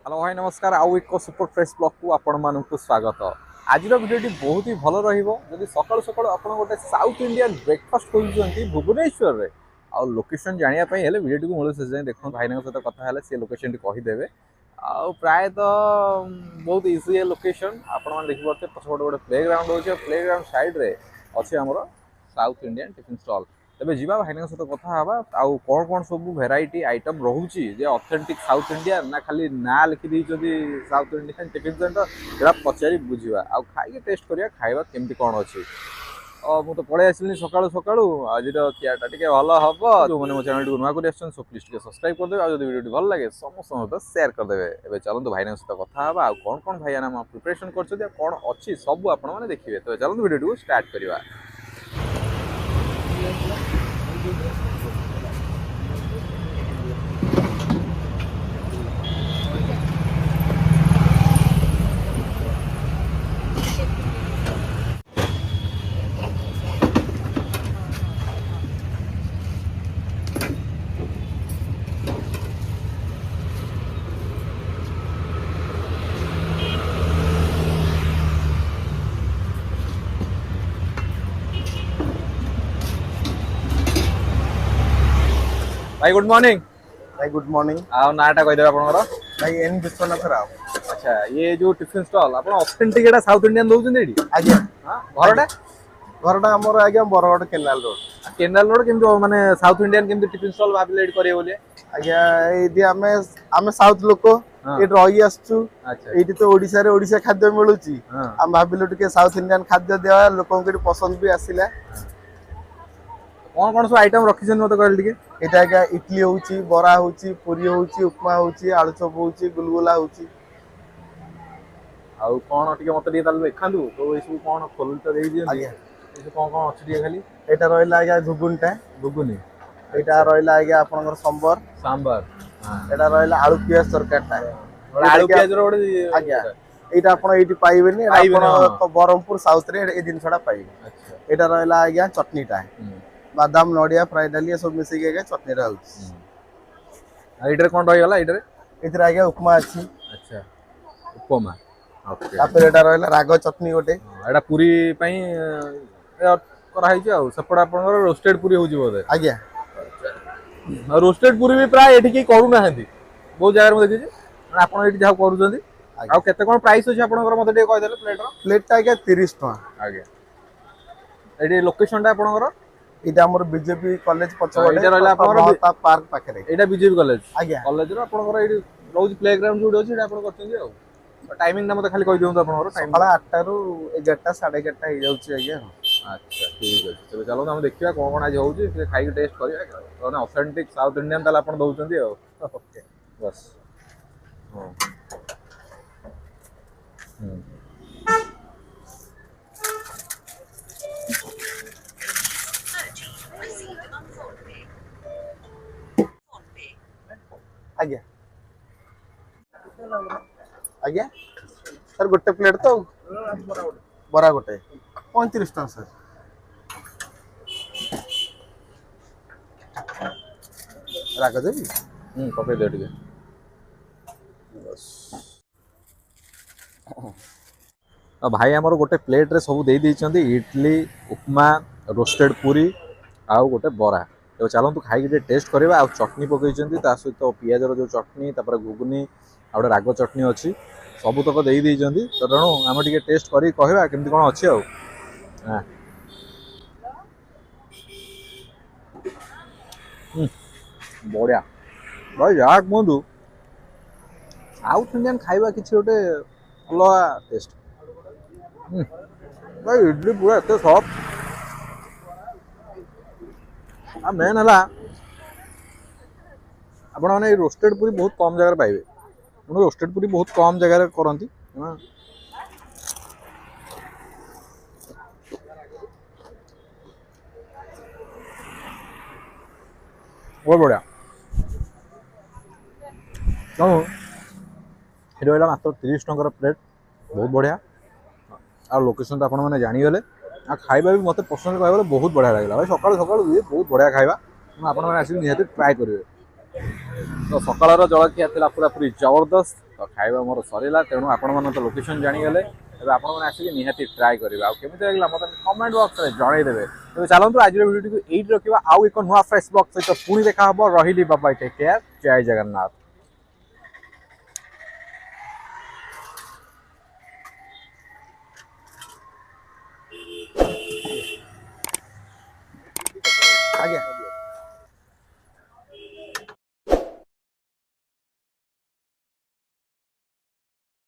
Hello भाई नमस्कार आउ एक सुपर फ्रेश ब्लॉग को आपण मानक स्वागत। आज भिडियो बहुत ही भल रही सकाल सकाल आप गोटे साउथ इंडियन ब्रेकफास्ट कर भुवनेश्वर में आ लोकेशन जानापी भिडियो टी मूल से देखो भाई सहित कथा सी लोकेशन कहीदेवे प्रायत बहुत इजी लोकेशन आपण देखिए पछपटे गोटे प्ले ग्राउंड हो प्ले ग्राउंड सैड्रे अच्छे आमर साउथ इंडियन टिफिन स्टॉल तेज जी भाई सहित कथा आउ कौन कौन सब भेराइटी आइटम रोचे ऑथेंटिक साउथ इंडियन ना खाली ना लिखी साउथ इंडियन टिफिन सेंटर यहाँ पचारि बुझा आउ खाई टेस्ट करिया खाଇବା केमती कौन अच्छी मु तो पलि आसली सका सका आज कियाटा टे भल हम जो मैंने मो चैनल नुआ कर सो प्लीज सब्सक्राइब करदे आज वीडियो भल लगे समस्त सहित सेयार करदे। ए चलते भाई सहित कथा आ कौन कौन भाई प्रिपरेशन कर कौन अच्छी सब आपने देखिए। तो चलते वीडियो स्टार्ट करवा। भाई गुड मॉर्निंग। भाई गुड मॉर्निंग। आ नाटा कहीदेवे आपनकर भाई एन विश्वनाथ राव। अच्छा ये जो टिफिन स्टॉल आप ऑथेंटिक एटा साउथ इंडियन दउछन एडी आज्ञा घरटा घरटा हमर आज्ञा बरगड केनाल रोड केमती माने साउथ इंडियन केमती टिफिन स्टॉल भाबिले एडी करिए बोले आज्ञा एदी आमे साउथ लोक एडी रही आछू। एडी तो ओडिसा रे ओडिसा खाद्य मिलुची हम भाबिलो टिके साउथ इंडियन खाद्य देवा लोकन के पसंद भी आसिला। कौन कौन सब आइटम रखिछन मते कहल टिके एटा आज्ञा इडली होउची बरा होउची पूरी होउची उपमा होउची आलू चप होउची गुलगुला होउची आउ कौन टिके मते टिके ताल देखांदु तो ए सब कौन खोल तो देई दियो आज्ञा ए कौन कौन अछि टिके खाली एटा रहला आज्ञा घुगुनटा गुगुनी एटा रहला आज्ञा आपनकर सांबर सांबर एटा रहला आलू प्याज तरकारीटा आलू प्याज रो आज्ञा एटा आपण एटी पाइबेनी आपण बरहमपुर साउथ रे ए जिनसडा पाइबे। अच्छा एटा रहला आज्ञा चटनीटा बादाम नडिया फ्राई डाली सब मिसई के चटनी रहउची इधर कौन रही गला इधर इधर आज्ञा उपमा अछि। अच्छा उपमा ओके तापर एटा रहला राग चटनी गोटे एटा पूरी पई करा हिज आ सपड आपन रोस्टेड पूरी होजी बोले आज्ञा रोस्टेड पूरी भी प्राय एठी की करू ना हंदी बहुत जगह में देखि छी आपन एठी जाव करू जंदी आ केते कोन प्राइस अछि आपन मते ते कह देले प्लेट आज्ञा 30 टका आज्ञा एठी लोकेशन टा आपन इटा हमर बीजेपी कॉलेज पछवाडे इटा रहला आपन पार्क पाखरे एटा बीजेपी कॉलेज आज्ञा कॉलेज रो आपन एठी रोज प्ले ग्राउंड जोड अछि एटा आपन करछन आ टाइमिंग ना मते खाली कहि दियौ आपन टाइम सकाळ 8 रु 11 11:30 हो जाउची आज्ञा। अच्छा ठीक अछि तो चलो हम देखिया कोन कोन आज होउची से खाई के टेस्ट करिया माने ऑथेंटिक साउथ इंडियन ताला आपन दउचंदी आ ओके बस हां आज्ञा आज्ञा सर गोटे प्लेट तो बरा गोटे 35 टका सर राख देबी पकई दे टिके बस भाई आमर गोटे प्लेट रे सब दे देइचंदी इडली उपमा रोस्टेड पूरी आउ गोटे बरा तो चलतु खाई टेस्ट करवा आ चटनी पकई सहित पियाज जो चटनी तापर घुगुनी आ गोटे राग चटनी अच्छी सबुतक दे देइचंदी तो तेणु आम टे टेस्ट करी कहवा केमती कौन अच्छी आ बढ़िया भाई जहाँ कहतु साउथ इंडियन खाଇବା किसी गोटे अलग टेस्ट भाई इडली पूरा एत सफ्ट आ मेन है आपण मैंने रोस्टेड पूरी बहुत कम जगह पाइबे रोस्टेड पूरी बहुत कम जगह करती बहुत बढ़िया ये रहा मात्र 30 टकर प्लेट बहुत बढ़िया आ लोकेशन तो आप जानीगले आ खाଇବା भी मत पसंद कह बहुत बढ़िया लगे भाई सकाल सकाल बहुत बढ़िया खाଇବା आप निहाती ट्राए करेंगे तो सकाल जलखिया पूरा पूरी जबरदस्त तो खाଇବା मोर सरीला तेणु आपण मन तो लोकेशन जानीगले एबे आपण मन आसिक निहाती ट्राई करिवे आ केमिति लागला मत कमेंट बॉक्स रे जणाई देबे तो चलंतु आज वीडियो को एट रखिबा आउ एक नुआ फ्रेश ब्लॉग सहित पुणी देखा हबो रहिली बाबा टेक केयर जय जगन्नाथ। आज्ञा।